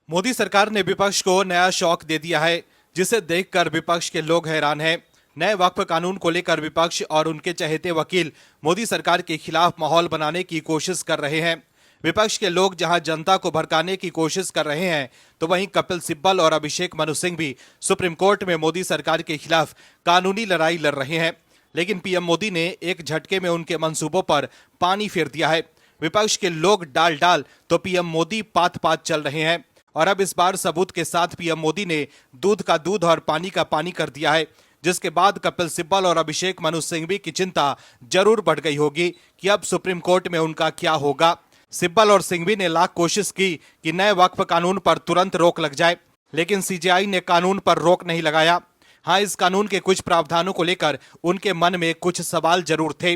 मोदी सरकार ने विपक्ष को नया शौक दे दिया है, जिसे देखकर विपक्ष के लोग हैरान हैं। नए वक्फ कानून को लेकर विपक्ष और उनके चहेते वकील मोदी सरकार के खिलाफ माहौल बनाने की कोशिश कर रहे हैं। विपक्ष के लोग जहां जनता को भड़काने की कोशिश कर रहे हैं, तो वहीं कपिल सिब्बल और अभिषेक मनु सिंह भी सुप्रीम कोर्ट में मोदी सरकार के खिलाफ कानूनी लड़ाई लड़ रहे हैं। लेकिन पीएम मोदी ने एक झटके में उनके मंसूबों पर पानी फेर दिया है। विपक्ष के लोग डाल डाल तो पीएम मोदी पात पात चल रहे हैं, और अब इस बार सबूत के साथ पीएम मोदी ने दूध का दूध और पानी का पानी कर दिया है, जिसके बाद कपिल सिब्बल और अभिषेक मनु सिंघवी की चिंता जरूर बढ़ गई होगी कि अब सुप्रीम कोर्ट में उनका क्या होगा। सिब्बल और सिंघवी ने लाख कोशिश की कि नए वक्फ कानून पर तुरंत रोक लग जाए, लेकिन सीजेआई ने कानून पर रोक नहीं लगाया। हाँ, इस कानून के कुछ प्रावधानों को लेकर उनके मन में कुछ सवाल जरूर थे।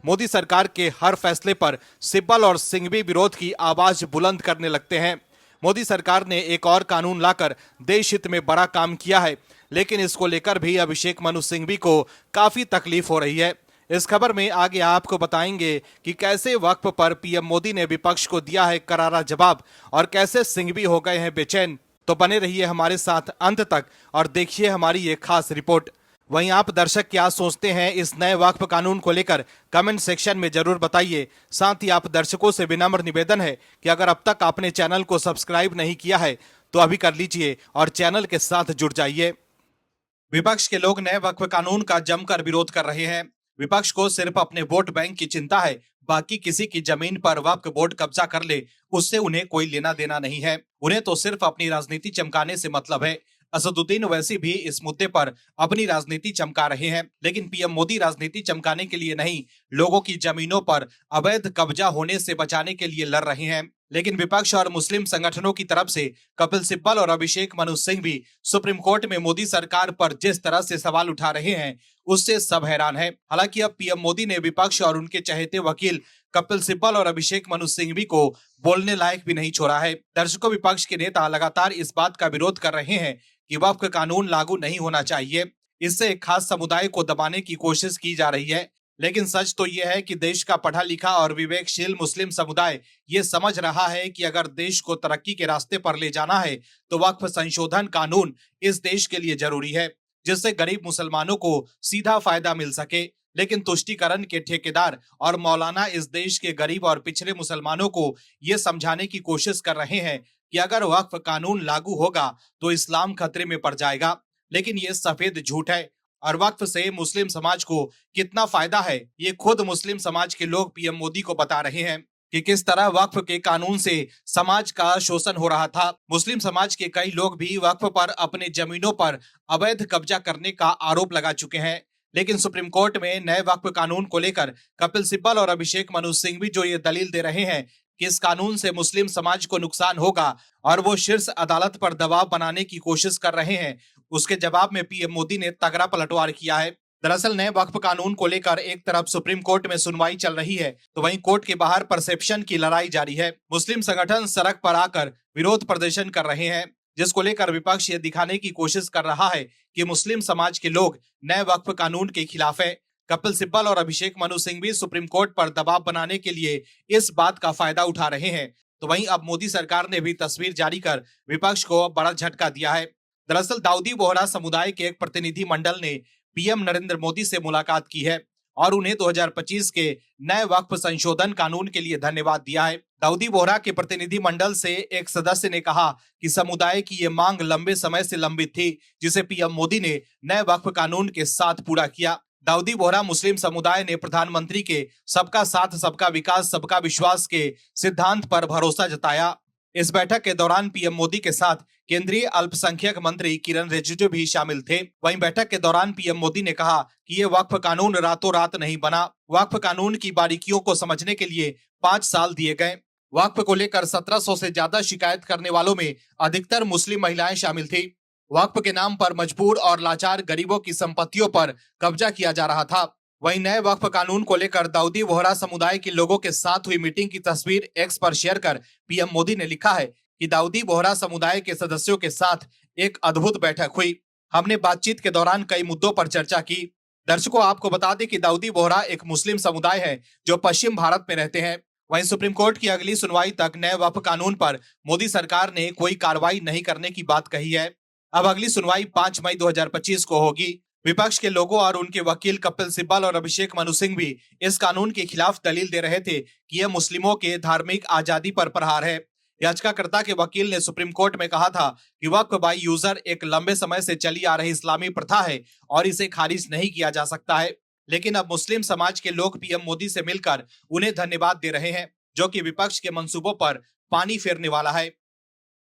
मोदी सरकार के हर फैसले पर सिब्बल और सिंघवी विरोध की आवाज बुलंद करने लगते हैं। मोदी सरकार ने एक और कानून लाकर देश हित में बड़ा काम किया है, लेकिन इसको लेकर भी अभिषेक मनु सिंघवी को काफी तकलीफ हो रही है। इस खबर में आगे आपको बताएंगे कि कैसे वक्फ पर पीएम मोदी ने विपक्ष को दिया है करारा जवाब और कैसे सिंघवी हो गए हैं बेचैन। तो बने रहिए हमारे साथ अंत तक और देखिए हमारी ये खास रिपोर्ट। वहीं आप दर्शक क्या सोचते हैं इस नए वक्फ कानून को लेकर, कमेंट सेक्शन में जरूर बताइए। साथ ही आप दर्शकों से विनम्र निवेदन है कि अगर अब तक आपने चैनल को सब्सक्राइब नहीं किया है तो अभी कर लीजिए और चैनल के साथ जुड़ जाइए। विपक्ष के लोग नए वक्फ कानून का जमकर विरोध कर रहे हैं। विपक्ष को सिर्फ अपने वोट बैंक की चिंता है, बाकी किसी की जमीन पर वक्फ बोर्ड कब्जा कर ले उससे उन्हें कोई लेना देना नहीं है। उन्हें तो सिर्फ अपनी राजनीति चमकाने से मतलब है। असदुद्दीन ओवैसी भी इस मुद्दे पर अपनी राजनीति चमका रहे हैं, लेकिन पीएम मोदी राजनीति चमकाने के लिए नहीं, लोगों की जमीनों पर अवैध कब्जा होने से बचाने के लिए लड़ रहे हैं। लेकिन विपक्ष और मुस्लिम संगठनों की तरफ से कपिल सिब्बल और अभिषेक मनु सिंह भी सुप्रीम कोर्ट में मोदी सरकार पर जिस तरह से सवाल उठा रहे हैं, उससे सब हैरान है। हालांकि अब पीएम मोदी ने विपक्ष और उनके चहेते वकील कपिल सिब्बल और अभिषेक मनु सिंघवी को बोलने लायक भी नहीं छोड़ा है। दर्शकों, विपक्ष के नेता लगातार इस बात का विरोध कर रहे हैं कि वक्फ कानून लागू नहीं होना चाहिए। इससे एक खास समुदाय को दबाने की कोशिश की जा रही है। लेकिन सच तो यह है कि देश का पढ़ा लिखा और विवेकशील मुस्लिम समुदाय ये समझ रहा है कि अगर देश को तरक्की के रास्ते पर ले जाना है तो वक्फ संशोधन कानून इस देश के लिए जरूरी है, जिससे गरीब मुसलमानों को सीधा फायदा मिल सके। लेकिन तुष्टीकरण के ठेकेदार और मौलाना इस देश के गरीब और पिछड़े मुसलमानों को ये समझाने की कोशिश कर रहे हैं कि अगर वक्फ कानून लागू होगा तो इस्लाम खतरे में पड़ जाएगा। लेकिन ये सफेद झूठ है, और वक्फ से मुस्लिम समाज को कितना फायदा है ये खुद मुस्लिम समाज के लोग पीएम मोदी को बता रहे हैं कि किस तरह वक्फ के कानून से समाज का शोषण हो रहा था। मुस्लिम समाज के कई लोग भी वक्फ पर अपने जमीनों पर अवैध कब्जा करने का आरोप लगा चुके हैं। लेकिन सुप्रीम कोर्ट में नए वक्फ कानून को लेकर कपिल सिब्बल और अभिषेक मनु सिंघवी जो ये दलील दे रहे हैं कि इस कानून से मुस्लिम समाज को नुकसान होगा और वो शीर्ष अदालत पर दबाव बनाने की कोशिश कर रहे हैं, उसके जवाब में पीएम मोदी ने तगड़ा पलटवार किया है। दरअसल नए वक्फ कानून को लेकर एक तरफ सुप्रीम कोर्ट में सुनवाई चल रही है, तो वहीं कोर्ट के बाहर परसेप्शन की लड़ाई जारी है। मुस्लिम संगठन सड़क पर आकर विरोध प्रदर्शन कर रहे हैं, जिसको लेकर विपक्ष ये दिखाने की कोशिश कर रहा है कि मुस्लिम समाज के लोग नए वक्फ कानून के खिलाफ है। कपिल सिब्बल और अभिषेक मनु सिंघवी सुप्रीम कोर्ट पर दबाव बनाने के लिए इस बात का फायदा उठा रहे हैं। तो वहीं अब मोदी सरकार ने भी तस्वीर जारी कर विपक्ष को बड़ा झटका दिया है। दरअसल दाऊदी बोहरा समुदाय के एक प्रतिनिधि मंडल ने पीएम नरेंद्र मोदी से मुलाकात की है और उन्हें 2025 के नए वक्फ संशोधन कानून के लिए धन्यवाद दिया है। दाऊदी बोहरा के प्रतिनिधि मंडल से एक सदस्य ने कहा कि समुदाय की ये मांग लंबे समय से लंबित थी, जिसे पीएम मोदी ने नए वक्फ कानून के साथ पूरा किया। दाऊदी बोहरा मुस्लिम समुदाय ने प्रधानमंत्री के सबका साथ सबका विकास सबका विश्वास के सिद्धांत पर भरोसा जताया। इस बैठक के दौरान पीएम मोदी के साथ केंद्रीय अल्पसंख्यक मंत्री किरण रिजिजू भी शामिल थे। वहीं बैठक के दौरान पीएम मोदी ने कहा कि ये वक्फ कानून रातों रात नहीं बना। वक्फ कानून की बारीकियों को समझने के लिए 5 साल दिए गए। वक्फ को लेकर 1700 से ज्यादा शिकायत करने वालों में अधिकतर मुस्लिम महिलाएं शामिल थी। वक्फ के नाम पर मजबूर और लाचार गरीबों की संपत्तियों पर कब्जा किया जा रहा था। वहीं नए वक्फ कानून को लेकर दाऊदी बोहरा समुदाय के लोगों के साथ हुई मीटिंग की तस्वीर एक्स पर शेयर कर पीएम मोदी ने लिखा है कि दाऊदी बोहरा समुदाय के सदस्यों के साथ एक अद्भुत बैठक हुई। हमने बातचीत के दौरान कई मुद्दों पर चर्चा की। दर्शकों, आपको बता दें कि दाऊदी बोहरा एक मुस्लिम समुदाय है जो पश्चिम भारत में रहते हैं। वहीं सुप्रीम कोर्ट की अगली सुनवाई तक नए वक्फ कानून पर मोदी सरकार ने कोई कार्रवाई नहीं करने की बात कही है। अब अगली सुनवाई 5 मई 2025 को होगी। विपक्ष के लोगों और उनके वकील कपिल सिब्बल और अभिषेक मनु सिंह भी इस कानून के खिलाफ दलील दे रहे थे कि यह मुस्लिमों के धार्मिक आजादी पर प्रहार है। याचिकाकर्ता के वकील ने सुप्रीम कोर्ट में कहा था कि वक्फ बाय यूजर एक लंबे समय से चली आ रही इस्लामी प्रथा है और इसे खारिज नहीं किया जा सकता है। लेकिन अब मुस्लिम समाज के लोग पीएम मोदी से मिलकर उन्हें धन्यवाद दे रहे हैं, जो कि विपक्ष के मंसूबों पर पानी फेरने वाला है।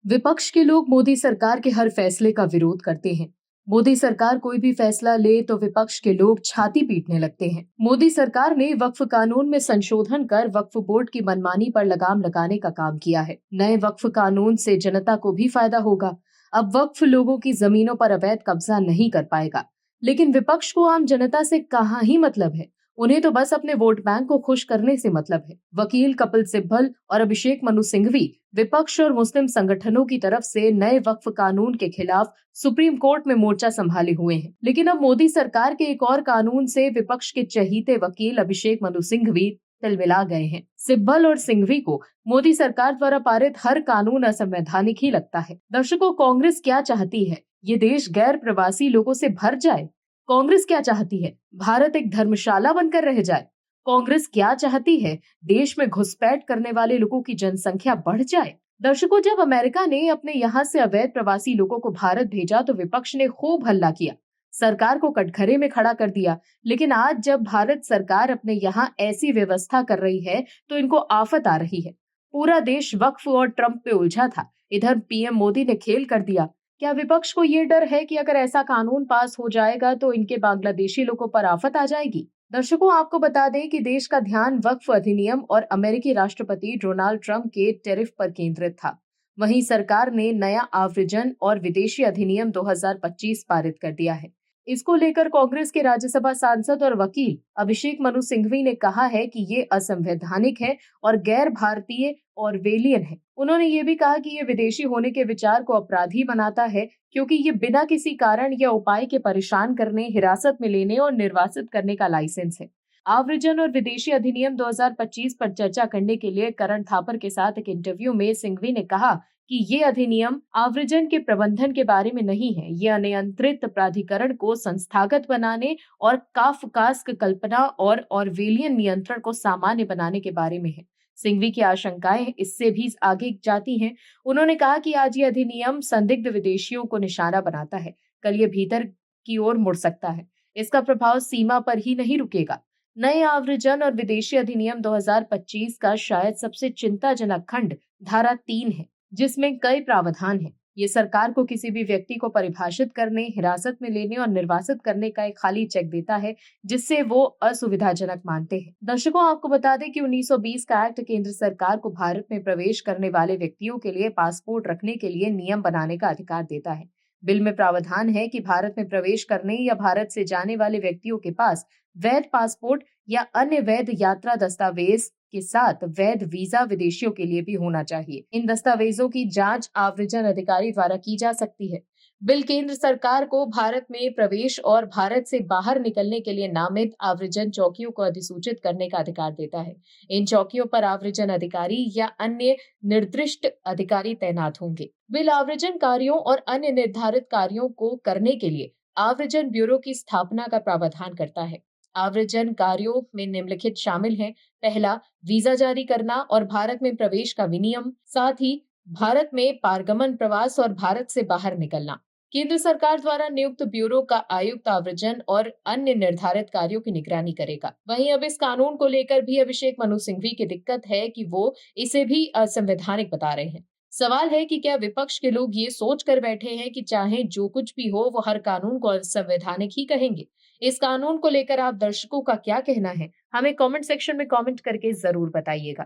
विपक्ष के लोग मोदी सरकार के हर फैसले का विरोध करते हैं। मोदी सरकार कोई भी फैसला ले तो विपक्ष के लोग छाती पीटने लगते हैं। मोदी सरकार ने वक्फ कानून में संशोधन कर वक्फ बोर्ड की मनमानी पर लगाम लगाने का काम किया है। नए वक्फ कानून से जनता को भी फायदा होगा। अब वक्फ लोगों की जमीनों पर अवैध कब्जा नहीं कर पाएगा। लेकिन विपक्ष को आम जनता से कहाँ ही मतलब है। उन्हें तो बस अपने वोट बैंक को खुश करने से मतलब है। वकील कपिल सिब्बल और अभिषेक मनु सिंघवी विपक्ष और मुस्लिम संगठनों की तरफ से नए वक्फ कानून के खिलाफ सुप्रीम कोर्ट में मोर्चा संभाले हुए हैं। लेकिन अब मोदी सरकार के एक और कानून से विपक्ष के चहीते वकील अभिषेक मनु सिंघवी तिलमिला गए हैं। सिब्बल और सिंघवी को मोदी सरकार द्वारा पारित हर कानून असंवैधानिक ही लगता है। दर्शकों, कांग्रेस क्या चाहती है? ये देश गैर प्रवासी लोगों से भर जाए। कांग्रेस क्या चाहती है? भारत एक धर्मशाला बनकर रह जाए। कांग्रेस क्या चाहती है? देश में घुसपैठ करने वाले लोगों की जनसंख्या बढ़ जाए। दर्शकों, जब अमेरिका ने अपने यहाँ से अवैध प्रवासी लोगों को भारत भेजा तो विपक्ष ने खूब हल्ला किया, सरकार को कटघरे में खड़ा कर दिया। लेकिन आज जब भारत सरकार अपने यहाँ ऐसी व्यवस्था कर रही है तो इनको आफत आ रही है। पूरा देश वक्फ और ट्रंप पे उलझा था, इधर पीएम मोदी ने खेल कर दिया। क्या विपक्ष को ये डर है कि अगर ऐसा कानून पास हो जाएगा तो इनके बांग्लादेशी लोगों पर आफत आ जाएगी? दर्शकों, आपको बता दें कि देश का ध्यान वक्फ अधिनियम और अमेरिकी राष्ट्रपति डोनाल्ड ट्रंप के टैरिफ पर केंद्रित था। वहीं सरकार ने नया आव्रजन और विदेशी अधिनियम 2025 पारित कर दिया है। इसको लेकर कांग्रेस के राज्यसभा सांसद और वकील अभिषेक मनु सिंघवी ने कहा है कि ये असंवैधानिक है और गैर भारतीय और वेलियन है। उन्होंने ये भी कहा कि ये विदेशी होने के विचार को अपराधी बनाता है, क्योंकि ये बिना किसी कारण या उपाय के परेशान करने, हिरासत में लेने और निर्वासित करने का लाइसेंस है। आव्रजन और विदेशी अधिनियम 2025 पर चर्चा करने के लिए करण थापर के साथ एक इंटरव्यू में सिंघवी ने कहा कि ये अधिनियम आव्रजन के प्रबंधन के बारे में नहीं है। ये अनियंत्रित प्राधिकरण को संस्थागत बनाने और काफकास्क कल्पना और ऑरवेलियन नियंत्रण को सामान्य बनाने के बारे में है। सिंघवी की आशंकाएं इससे भी आगे जाती हैं। उन्होंने कहा कि आज ये अधिनियम संदिग्ध विदेशियों को निशाना बनाता है, कल ये भीतर की ओर मुड़ सकता है। इसका प्रभाव सीमा पर ही नहीं रुकेगा। नए आव्रजन और विदेशी अधिनियम 2025 का शायद सबसे चिंताजनक खंड धारा 3 है, जिसमें कई प्रावधान हैं। ये सरकार को किसी भी व्यक्ति को परिभाषित करने, हिरासत में लेने और निर्वासित करने का एक खाली चेक देता है, जिससे वो असुविधाजनक मानते हैं। दर्शकों, आपको बता दें कि 1920 का एक्ट केंद्र सरकार को भारत में प्रवेश करने वाले व्यक्तियों के लिए पासपोर्ट रखने के लिए नियम बनाने का अधिकार देता है। बिल में प्रावधान है कि भारत में प्रवेश करने या भारत से जाने वाले व्यक्तियों के पास वैध पासपोर्ट या अन्य वैध यात्रा दस्तावेज के साथ वैध वीजा विदेशियों के लिए भी होना चाहिए। इन दस्तावेजों की जांच आव्रजन अधिकारी द्वारा की जा सकती है। बिल केंद्र सरकार को भारत में प्रवेश और भारत से बाहर निकलने के लिए नामित आव्रजन चौकियों को अधिसूचित करने का अधिकार देता है। इन चौकियों पर आव्रजन अधिकारी या अन्य निर्दिष्ट अधिकारी तैनात होंगे। बिल आव्रजन कार्यों और अन्य निर्धारित कार्यों को करने के लिए आव्रजन ब्यूरो की स्थापना का प्रावधान करता है। आव्रजन कार्यों में निम्नलिखित शामिल हैं: पहला, वीजा जारी करना और भारत में प्रवेश का विनियम, साथ ही भारत में पारगमन प्रवास और भारत से बाहर निकलना। केंद्र सरकार द्वारा नियुक्त ब्यूरो का आयुक्त आव्रजन और अन्य निर्धारित कार्यों की निगरानी करेगा। वहीं अब इस कानून को लेकर भी अभिषेक मनु सिंघवी की दिक्कत है कि वो इसे भी असंवैधानिक बता रहे हैं। सवाल है कि क्या विपक्ष के लोग ये सोच कर बैठे हैं कि चाहे जो कुछ भी हो वो हर कानून को असंवैधानिक ही कहेंगे? इस कानून को लेकर आप दर्शकों का क्या कहना है? हमें कमेंट सेक्शन में कमेंट करके जरूर बताइएगा।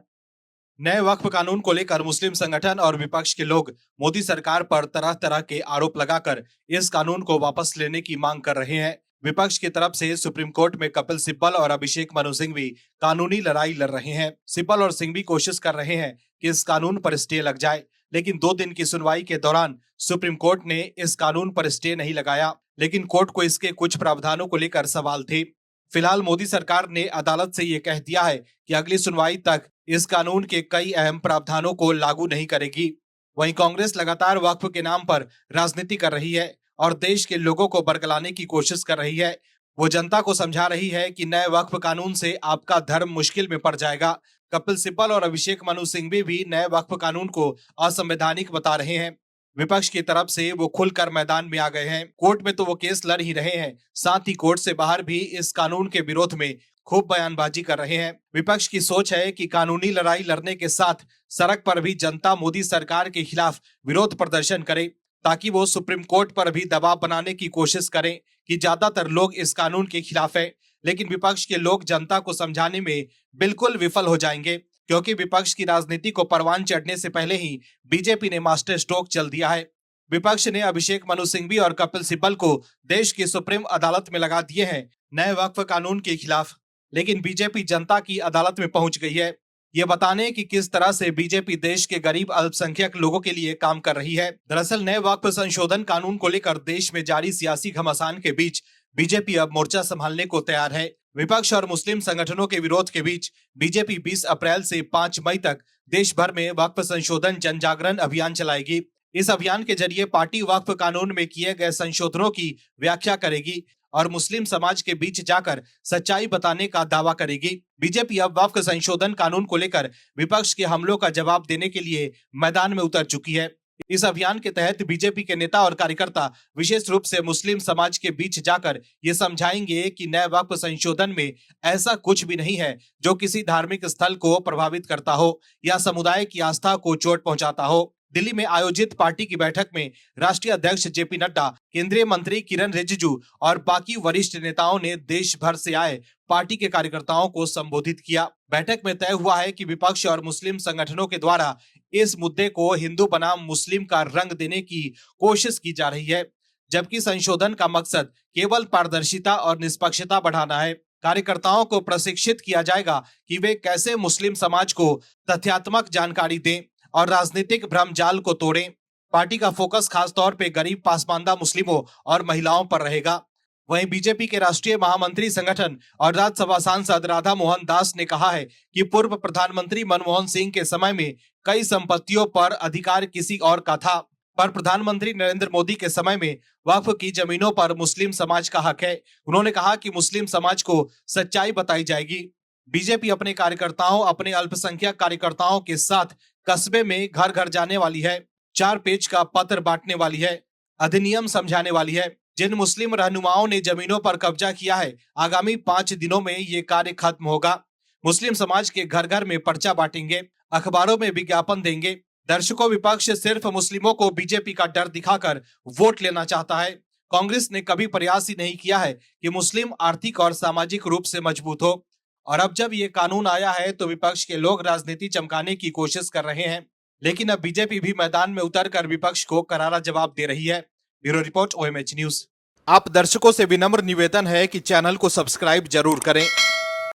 नए वक्फ कानून को लेकर मुस्लिम संगठन और विपक्ष के लोग मोदी सरकार पर तरह तरह के आरोप लगाकर इस कानून को वापस लेने की मांग कर रहे हैं। विपक्ष की तरफ से सुप्रीम कोर्ट में कपिल सिब्बल और अभिषेक मनु सिंघवी कानूनी लड़ाई लड़ रहे हैं। सिब्बल और सिंघवी कोशिश कर रहे हैं कि इस कानून पर स्टे लग जाए, लेकिन 2 दिन की सुनवाई के दौरान सुप्रीम कोर्ट ने इस कानून पर स्टे नहीं लगाया। लेकिन कोर्ट को इसके कुछ प्रावधानों को लेकर सवाल थे। फिलहाल मोदी सरकार ने अदालत से ये कह दिया है कि अगली सुनवाई तक इस कानून के कई अहम प्रावधानों को लागू नहीं करेगी। वहीं कांग्रेस लगातार वक्फ के नाम पर राजनीति कर रही है और देश के लोगों को बरगलाने की कोशिश कर रही है। वो जनता को समझा रही है कि नए वक्फ कानून से आपका धर्म मुश्किल में पड़ जाएगा। कपिल सिब्बल और अभिषेक मनु सिंघवी भी नए वक्फ कानून को असंवैधानिक बता रहे हैं। विपक्ष की तरफ से वो खुलकर मैदान में आ गए हैं। कोर्ट में तो वो केस लड़ ही रहे हैं, साथ ही कोर्ट से बाहर भी इस कानून के विरोध में खूब बयानबाजी कर रहे हैं। विपक्ष की सोच है कि कानूनी लड़ाई लड़ने के साथ सड़क पर भी जनता मोदी सरकार के खिलाफ विरोध प्रदर्शन करे, ताकि वो सुप्रीम कोर्ट पर भी दबाव बनाने की कोशिश करें कि ज्यादातर लोग इस कानून के खिलाफ है। लेकिन विपक्ष के लोग जनता को समझाने में बिल्कुल विफल हो जाएंगे, क्योंकि विपक्ष की राजनीति को परवान चढ़ने से पहले ही बीजेपी ने मास्टर स्ट्रोक चल दिया है। विपक्ष ने अभिषेक मनु सिंघवी और कपिल सिब्बल को देश की सुप्रीम अदालत में लगा दिए हैं नए वक्फ कानून के खिलाफ, लेकिन बीजेपी जनता की अदालत में पहुंच गई है, ये बताने कि किस तरह से बीजेपी देश के गरीब अल्पसंख्यक लोगों के लिए काम कर रही है। दरअसल नए वक्फ संशोधन कानून को लेकर देश में जारी सियासी घमासान के बीच बीजेपी अब मोर्चा संभालने को तैयार है। विपक्ष और मुस्लिम संगठनों के विरोध के बीच बीजेपी 20 अप्रैल से 5 मई तक देश भर में वक्फ संशोधन जन जागरण अभियान चलाएगी। इस अभियान के जरिए पार्टी वक्फ कानून में किए गए संशोधनों की व्याख्या करेगी और मुस्लिम समाज के बीच जाकर सच्चाई बताने का दावा करेगी। बीजेपी अब वक्फ संशोधन कानून को लेकर विपक्ष के हमलों का जवाब देने के लिए मैदान में उतर चुकी है। इस अभियान के तहत बीजेपी के नेता और कार्यकर्ता विशेष रूप से मुस्लिम समाज के बीच जाकर ये समझाएंगे कि नए वक्फ संशोधन में ऐसा कुछ भी नहीं है जो किसी धार्मिक स्थल को प्रभावित करता हो या समुदाय की आस्था को चोट पहुंचाता हो। दिल्ली में आयोजित पार्टी की बैठक में राष्ट्रीय अध्यक्ष जेपी नड्डा, केंद्रीय मंत्री किरण रिजिजू और बाकी वरिष्ठ नेताओं ने देश भर से आए पार्टी के कार्यकर्ताओं को संबोधित किया। बैठक में तय हुआ है कि विपक्ष और मुस्लिम संगठनों के द्वारा इस मुद्दे को हिंदू बनाम मुस्लिम का रंग देने की कोशिश की जा रही है, जबकि संशोधन का मकसद केवल पारदर्शिता और निष्पक्षता बढ़ाना है। कार्यकर्ताओं को प्रशिक्षित किया जाएगा कि वे कैसे मुस्लिम समाज को तथ्यात्मक जानकारी दें और राजनीतिक भ्रमजाल को तोड़ें। पार्टी का फोकस खासतौर पे गरीब पासमानदा मुस्लिमों और महिलाओं पर रहेगा। वहीं बीजेपी के राष्ट्रीय महामंत्री संगठन और राज्यसभा सांसद राधा मोहन दास ने कहा है कि पूर्व प्रधानमंत्री मनमोहन सिंह के समय में कई संपत्तियों पर अधिकार किसी और का था, पर प्रधानमंत्री नरेंद्र मोदी के समय में वक्फ की जमीनों पर मुस्लिम समाज का हक है। उन्होंने कहा कि मुस्लिम समाज को सच्चाई बताई जाएगी। बीजेपी अपने कार्यकर्ताओं, अपने अल्पसंख्यक कार्यकर्ताओं के साथ कस्बे में घर घर जाने वाली है, 4 पेज का पत्र बांटने वाली है, अधिनियम समझाने वाली है। जिन मुस्लिम रहनुमाओं ने जमीनों पर कब्जा किया है, आगामी 5 दिनों में ये कार्य खत्म होगा। मुस्लिम समाज के घर घर में पर्चा बांटेंगे, अखबारों में विज्ञापन देंगे। दर्शकों, विपक्ष सिर्फ मुस्लिमों को बीजेपी का डर दिखाकर वोट लेना चाहता है। कांग्रेस ने कभी प्रयास ही नहीं किया है कि मुस्लिम आर्थिक और सामाजिक रूप से मजबूत हो, और अब जब ये कानून आया है तो विपक्ष के लोग राजनीति चमकाने की कोशिश कर रहे हैं। लेकिन अब बीजेपी भी मैदान में उतरकर विपक्ष को करारा जवाब दे रही है। Bureau report, OMH news. आप दर्शकों से विनम्र निवेदन है कि चैनल को सब्सक्राइब जरूर करें